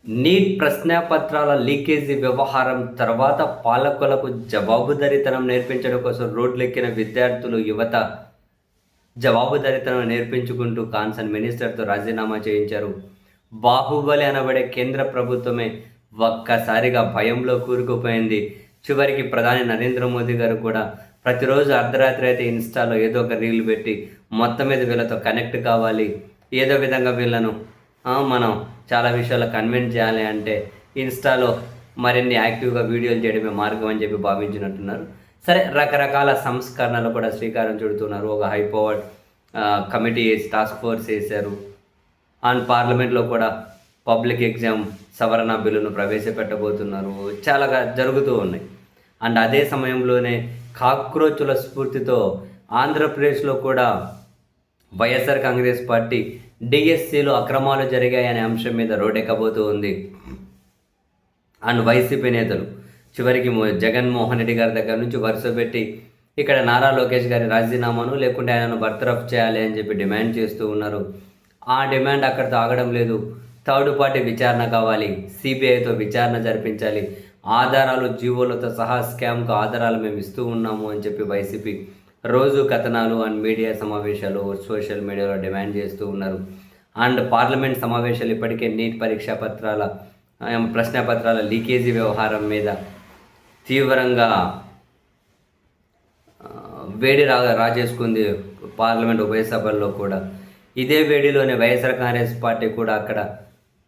Neat ప్రశ్నాపత్రాల leakage వ్యవహారం తర్వాత పాలకులకు జవాబుదారీతనం నేర్పించడం కోసం రోడ్లెక్కిన విద్యార్థులు, యువత జవాబుదారీతనం నేర్పించుకుంటూ కాన్సర్న్ మినిస్టర్తో రాజీనామా చేయించారు. బాహుబలి అనబడే కేంద్ర ప్రభుత్వమే ఒక్కసారిగా భయంలో కూరుకుపోయింది. చివరికి ప్రధాని నరేంద్ర మోదీ గారు కూడా ప్రతిరోజు అర్ధరాత్రి అయితే ఇన్స్టాలో ఏదో ఒక రీల్ పెట్టి మొత్తం మీద వీళ్ళతో కనెక్ట్ కావాలి, ఏదో విధంగా వీళ్ళను మనం చాలా విషయాల్లో కన్విన్స్ చేయాలి అంటే ఇన్స్టాలో మరిన్ని యాక్టివ్గా వీడియోలు చేయడమే మార్గం అని చెప్పి భావించినట్టున్నారు. సరే, రకరకాల సంస్కరణలు కూడా శ్రీకారం చుడుతున్నారు. ఒక high powered committee task force వేశారు. అండ్ పార్లమెంట్లో కూడా పబ్లిక్ ఎగ్జామ్ సవరణ బిల్లును ప్రవేశపెట్టబోతున్నారు. చాలా జరుగుతూ ఉన్నాయి. అండ్ అదే సమయంలోనే కాక్రోచుల స్ఫూర్తితో ఆంధ్రప్రదేశ్లో కూడా వైఎస్ఆర్ కాంగ్రెస్ పార్టీ డిఎస్సిలో అక్రమాలు జరిగాయనే అంశం మీద రోడ్డెక్కబోతూ ఉంది. అండ్ వైసీపీ నేతలు చివరికి జగన్మోహన్ రెడ్డి గారి దగ్గర నుంచి వరుస పెట్టి ఇక్కడ నారా లోకేష్ గారి రాజీనామాను లేకుంటే ఆయనను బర్తరఫ్ చేయాలి అని చెప్పి డిమాండ్ చేస్తూ ఉన్నారు. ఆ డిమాండ్ అక్కడితో ఆగడం లేదు. థర్డ్ పార్టీ విచారణ కావాలి, సిబిఐతో విచారణ జరిపించాలి, ఆధారాలు జీవోలతో సహా స్కామ్కు ఆధారాలు మేము ఇస్తూ ఉన్నాము అని చెప్పి వైసీపీ రోజు కథనాలు అండ్ మీడియా సమావేశాలు సోషల్ మీడియాలో డిమాండ్ చేస్తూ ఉన్నారు. అండ్ పార్లమెంట్ సమావేశాలు ఇప్పటికే నీట్ ప్రశ్నాపత్రాల లీకేజీ వ్యవహారం మీద తీవ్రంగా వేడి రాజేసుకుంది. పార్లమెంట్ ఉభయ సభల్లో కూడా ఇదే వేడిలోనే వైఎస్ఆర్ కాంగ్రెస్ పార్టీ కూడా అక్కడ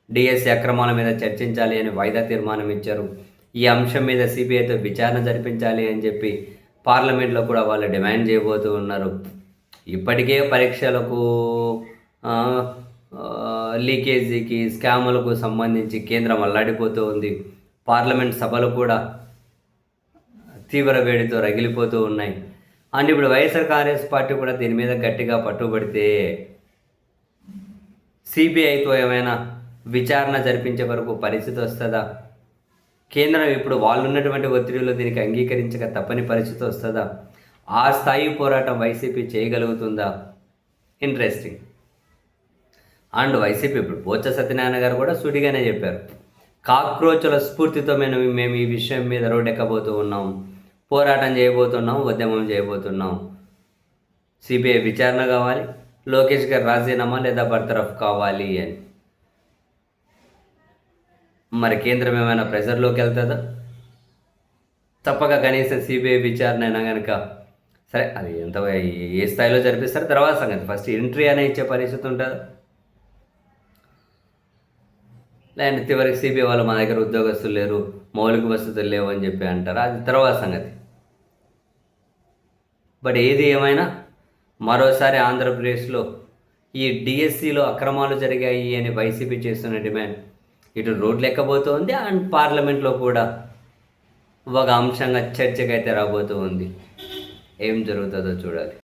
డిఎస్సి అక్రమాల మీద చర్చించాలి అని వాయిదా తీర్మానం ఇచ్చారు. ఈ అంశం మీద సిబిఐతో విచారణ జరిపించాలి అని చెప్పి పార్లమెంట్లో కూడా వాళ్ళు డిమాండ్ చేయబోతూ ఉన్నారు. ఇప్పటికే పరీక్షలకు లీకేజీకి స్కాములకు సంబంధించి కేంద్రం అల్లాడిపోతూ ఉంది. పార్లమెంట్ సభలు కూడా తీవ్ర వేడితో రగిలిపోతూ ఉన్నాయి. అండ్ ఇప్పుడు వైఎస్ఆర్ కాంగ్రెస్ పార్టీ కూడా దీని మీద గట్టిగా పట్టుబడితే సిబిఐతో ఏమైనా విచారణ జరిపించే వరకు పరిస్థితి వస్తుందా? కేంద్రం ఇప్పుడు వాళ్ళు ఉన్నటువంటి ఒత్తిడిలో దీనికి అంగీకరించక తప్పని పరిస్థితి వస్తుందా? ఆ స్థాయి పోరాటం వైసీపీ చేయగలుగుతుందా? ఇంట్రెస్టింగ్. అండ్ వైసీపీ ఇప్పుడు బొత్స సత్యనారాయణ గారు కూడా సుడిగానే చెప్పారు, కాక్రోచుల స్ఫూర్తితో మేము ఈ విషయం మీద రోడ్డెక్కబోతూ ఉన్నాం, పోరాటం చేయబోతున్నాం, ఉద్యమం చేయబోతున్నాం. సిబిఐ విచారణ కావాలి, లోకేష్ గారు రాజీనామా లేదా బర్తరఫ్ కావాలి అని. మరి కేంద్రం ఏమైనా ప్రెజర్లోకి వెళ్తుందా? తప్పక కనీసం సిబిఐ విచారణ అయినా కనుక సరే, అది ఎంత ఏ స్థాయిలో జరిపిస్తారు తర్వాత సంగతి. ఫస్ట్ ఎంట్రీ అనే ఇచ్చే పరిస్థితి ఉంటుందా? లేదంటే చివరికి సిబిఐ వాళ్ళు మా దగ్గర ఉద్యోగస్తులు లేరు, మౌలిక వసతులు లేవు అని చెప్పి అంటారు, అది తర్వాత సంగతి. బట్ ఏది ఏమైనా మరోసారి ఆంధ్రప్రదేశ్లో ఈ డిఎస్సిలో అక్రమాలు జరిగాయి అని వైసీపీ చేస్తున్న డిమాండ్ ఇటు రోడ్లు ఎక్కబోతోంది. అండ్ పార్లమెంట్లో కూడా ఒక అంశంగా చర్చకైతే రాబోతూ ఉంది. ఏం జరుగుతుందో చూడాలి.